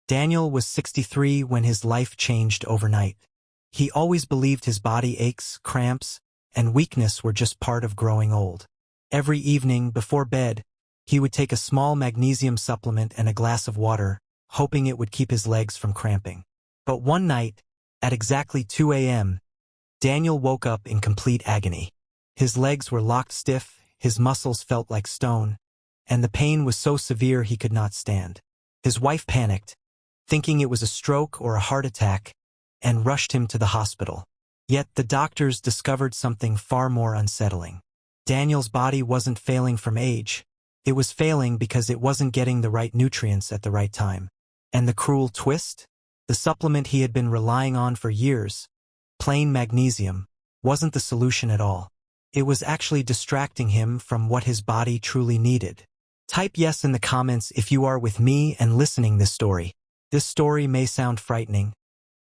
Daniel was 63 when his life changed overnight. He always believed his body aches, cramps, and weakness were just part of growing old. Every evening, before bed, he would take a small magnesium supplement and a glass of water, hoping it would keep his legs from cramping. But one night, at exactly 2 a.m., Daniel woke up in complete agony. His legs were locked stiff, his muscles felt like stone, and the pain was so severe he could not stand. His wife panicked, thinking it was a stroke or a heart attack, and rushed him to the hospital. Yet the doctors discovered something far more unsettling. Daniel's body wasn't failing from age. It was failing because it wasn't getting the right nutrients at the right time. And the cruel twist? The supplement he had been relying on for years, plain magnesium, wasn't the solution at all. It was actually distracting him from what his body truly needed. Type yes in the comments if you are with me and listening this story. This story may sound frightening,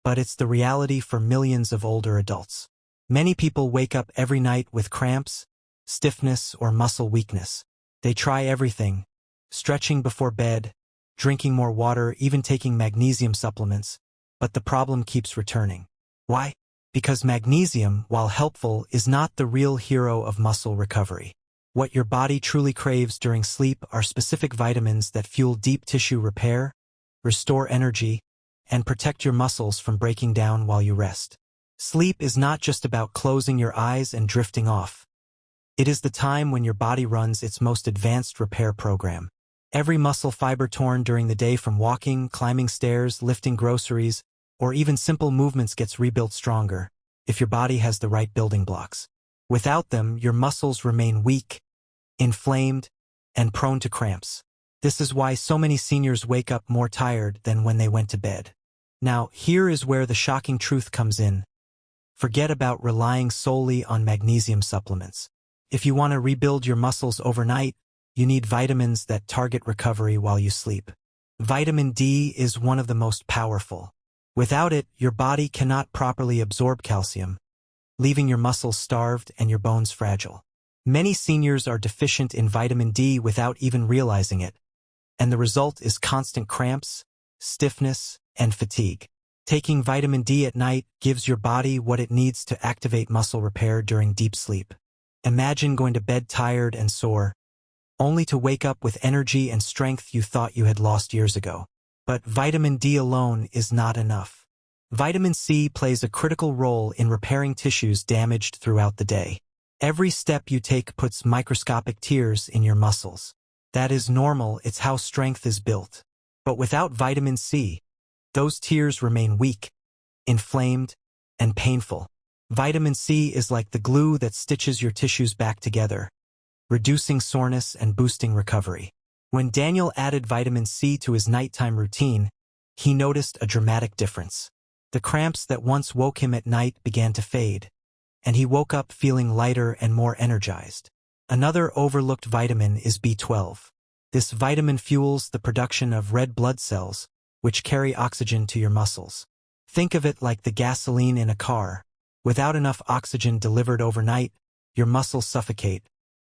but it's the reality for millions of older adults. Many people wake up every night with cramps, stiffness, or muscle weakness. They try everything, stretching before bed, drinking more water, even taking magnesium supplements, but the problem keeps returning. Why? Because magnesium, while helpful, is not the real hero of muscle recovery. What your body truly craves during sleep are specific vitamins that fuel deep tissue repair, restore energy, and protect your muscles from breaking down while you rest. Sleep is not just about closing your eyes and drifting off. It is the time when your body runs its most advanced repair program. Every muscle fiber torn during the day from walking, climbing stairs, lifting groceries, or even simple movements gets rebuilt stronger, if your body has the right building blocks. Without them, your muscles remain weak, inflamed, and prone to cramps. This is why so many seniors wake up more tired than when they went to bed. Now, here is where the shocking truth comes in. Forget about relying solely on magnesium supplements. If you want to rebuild your muscles overnight, you need vitamins that target recovery while you sleep. Vitamin D is one of the most powerful. Without it, your body cannot properly absorb calcium, leaving your muscles starved and your bones fragile. Many seniors are deficient in vitamin D without even realizing it, and the result is constant cramps, stiffness, and fatigue. Taking vitamin D at night gives your body what it needs to activate muscle repair during deep sleep. Imagine going to bed tired and sore, only to wake up with energy and strength you thought you had lost years ago. But vitamin D alone is not enough. Vitamin C plays a critical role in repairing tissues damaged throughout the day. Every step you take puts microscopic tears in your muscles. That is normal, it's how strength is built. But without vitamin C, those tears remain weak, inflamed, and painful. Vitamin C is like the glue that stitches your tissues back together, reducing soreness and boosting recovery. When Daniel added vitamin C to his nighttime routine, he noticed a dramatic difference. The cramps that once woke him at night began to fade, and he woke up feeling lighter and more energized. Another overlooked vitamin is B12. This vitamin fuels the production of red blood cells, which carry oxygen to your muscles. Think of it like the gasoline in a car. Without enough oxygen delivered overnight, your muscles suffocate,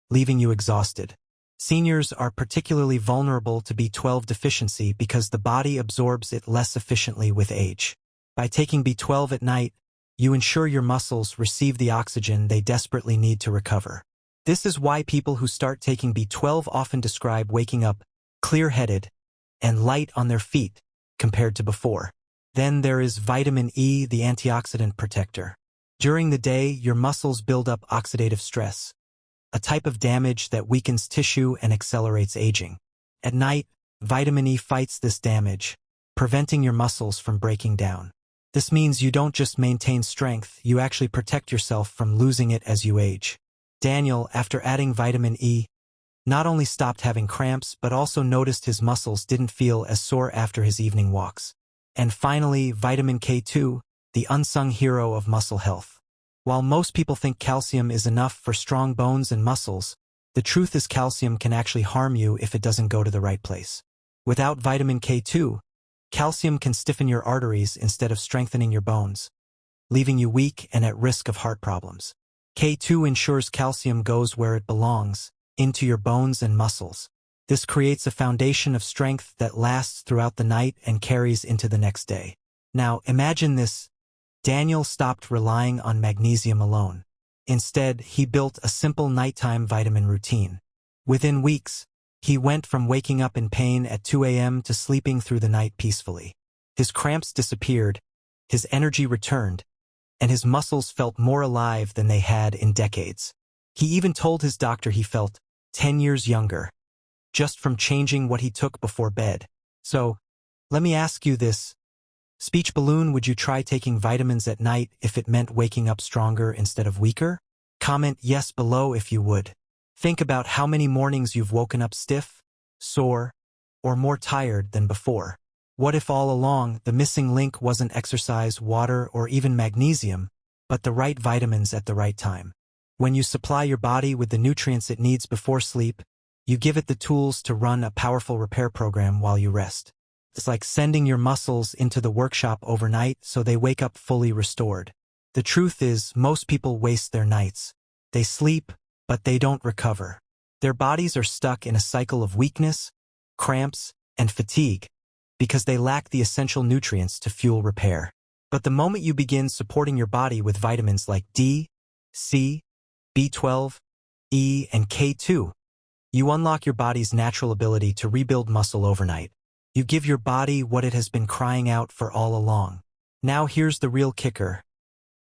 leaving you exhausted. Seniors are particularly vulnerable to B12 deficiency because the body absorbs it less efficiently with age. By taking B12 at night, you ensure your muscles receive the oxygen they desperately need to recover. This is why people who start taking B12 often describe waking up clear-headed and light on their feet compared to before. Then there is vitamin E, the antioxidant protector. During the day, your muscles build up oxidative stress, a type of damage that weakens tissue and accelerates aging. At night, vitamin E fights this damage, preventing your muscles from breaking down. This means you don't just maintain strength, you actually protect yourself from losing it as you age. Daniel, after adding vitamin E, not only stopped having cramps but also noticed his muscles didn't feel as sore after his evening walks. And finally, vitamin K2, the unsung hero of muscle health. While most people think calcium is enough for strong bones and muscles, the truth is calcium can actually harm you if it doesn't go to the right place. Without vitamin K2, calcium can stiffen your arteries instead of strengthening your bones, leaving you weak and at risk of heart problems. K2 ensures calcium goes where it belongs, into your bones and muscles. This creates a foundation of strength that lasts throughout the night and carries into the next day. Now, imagine this. Daniel stopped relying on magnesium alone. Instead, he built a simple nighttime vitamin routine. Within weeks, he went from waking up in pain at 2 a.m. to sleeping through the night peacefully. His cramps disappeared, his energy returned, and his muscles felt more alive than they had in decades. He even told his doctor he felt 10 years younger, just from changing what he took before bed. So, let me ask you this. Speech balloon, would you try taking vitamins at night if it meant waking up stronger instead of weaker? Comment yes below if you would. Think about how many mornings you've woken up stiff, sore, or more tired than before. What if all along the missing link wasn't exercise, water, or even magnesium, but the right vitamins at the right time? When you supply your body with the nutrients it needs before sleep, you give it the tools to run a powerful repair program while you rest. It's like sending your muscles into the workshop overnight so they wake up fully restored. The truth is, most people waste their nights. They sleep, but they don't recover. Their bodies are stuck in a cycle of weakness, cramps, and fatigue because they lack the essential nutrients to fuel repair. But the moment you begin supporting your body with vitamins like D, C, B12, E, and K2, you unlock your body's natural ability to rebuild muscle overnight. You give your body what it has been crying out for all along. Now here's the real kicker.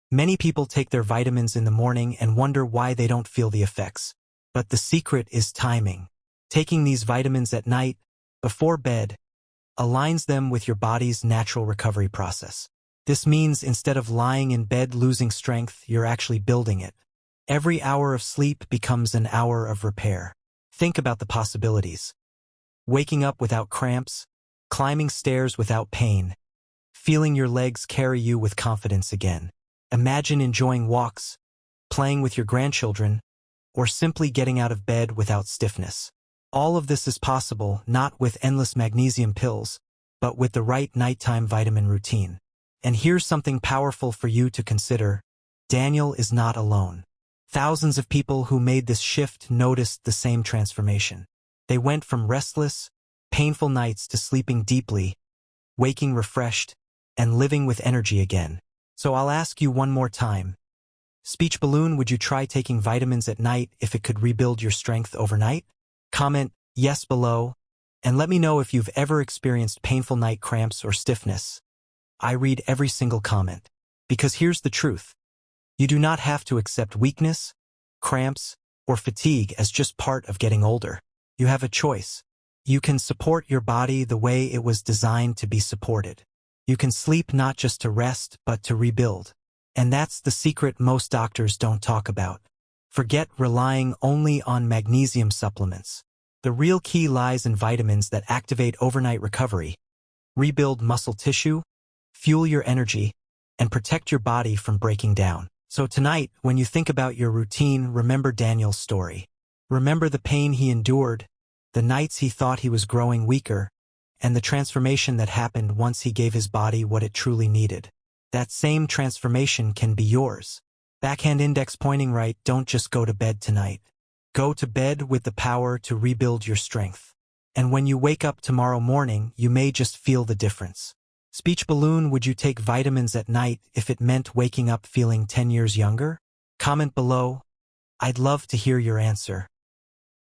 Many people take their vitamins in the morning and wonder why they don't feel the effects. But the secret is timing. Taking these vitamins at night, before bed, aligns them with your body's natural recovery process. This means instead of lying in bed losing strength, you're actually building it. Every hour of sleep becomes an hour of repair. Think about the possibilities. Waking up without cramps, climbing stairs without pain, feeling your legs carry you with confidence again. Imagine enjoying walks, playing with your grandchildren, or simply getting out of bed without stiffness. All of this is possible not with endless magnesium pills, but with the right nighttime vitamin routine. And here's something powerful for you to consider. Daniel is not alone. Thousands of people who made this shift noticed the same transformation. They went from restless, painful nights to sleeping deeply, waking refreshed, and living with energy again. So I'll ask you one more time. Speech balloon, would you try taking vitamins at night if it could rebuild your strength overnight? Comment yes below, and let me know if you've ever experienced painful night cramps or stiffness. I read every single comment. Because here's the truth. You do not have to accept weakness, cramps, or fatigue as just part of getting older. You have a choice. You can support your body the way it was designed to be supported. You can sleep not just to rest, but to rebuild. And that's the secret most doctors don't talk about. Forget relying only on magnesium supplements. The real key lies in vitamins that activate overnight recovery, rebuild muscle tissue, fuel your energy, and protect your body from breaking down. So tonight, when you think about your routine, remember Daniel's story. Remember the pain he endured, the nights he thought he was growing weaker, and the transformation that happened once he gave his body what it truly needed. That same transformation can be yours. Backhand index pointing right, don't just go to bed tonight. Go to bed with the power to rebuild your strength. And when you wake up tomorrow morning, you may just feel the difference. Speech balloon, would you take vitamins at night if it meant waking up feeling 10 years younger? Comment below. I'd love to hear your answer.